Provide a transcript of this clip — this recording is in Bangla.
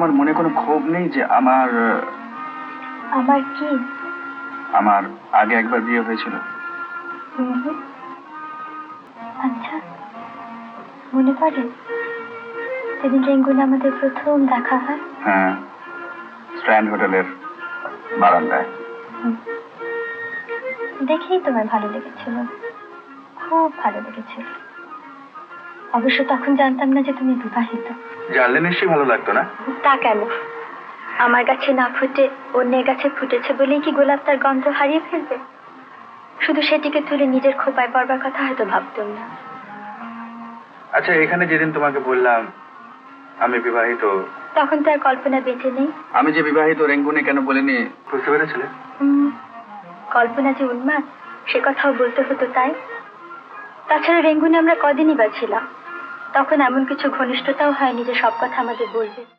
তোমার মনে কোনো ক্ষোভ নেই যে আমার আমার কি? আমার আগে একবার বিয়ে হয়েছিল। আচ্ছা, মনে পড়ে সেদিন রেঙ্গুনে আমাদের প্রথম দেখা হয়? হ্যাঁ, স্ট্র্যান্ড হোটেলের বারান্দায়। দেখেই তোমার ভালো লেগেছিল, খুব ভালো লেগেছিল। অবশ্য তখন জানতাম না যে তুমি বিবাহিত। জানলে নিশ্চয়ই ভালো লাগতো না? তা কেন? আমার গাছে না ফুটে অন্যের গাছে ফুটেছে বলেই কি গোলাপ তার গন্ধ হারিয়ে ফেলবে? শুধু সেটিকে তুলে নিজের খোপায় পড়বার কথা হয়তো ভাবতাম না। আচ্ছা, এখানে যেদিন তোমাকে বললাম আমি বিবাহিত, তখন তো আর কল্পনা বেঁচে নেই। আমি যে বিবাহিত রেঙ্গুনে কেন বলিনি বুঝতে পেরেছিলে? কল্পনা যে উন্মাদ সে কথাও বলতে হতো তাই। তাছাড়া রেঙ্গুনে আমরা কদিনই বা ছিলাম, তখন এমন কিছু ঘনিষ্ঠতাও হয়নি যে সব কথা আমাদের বলবে।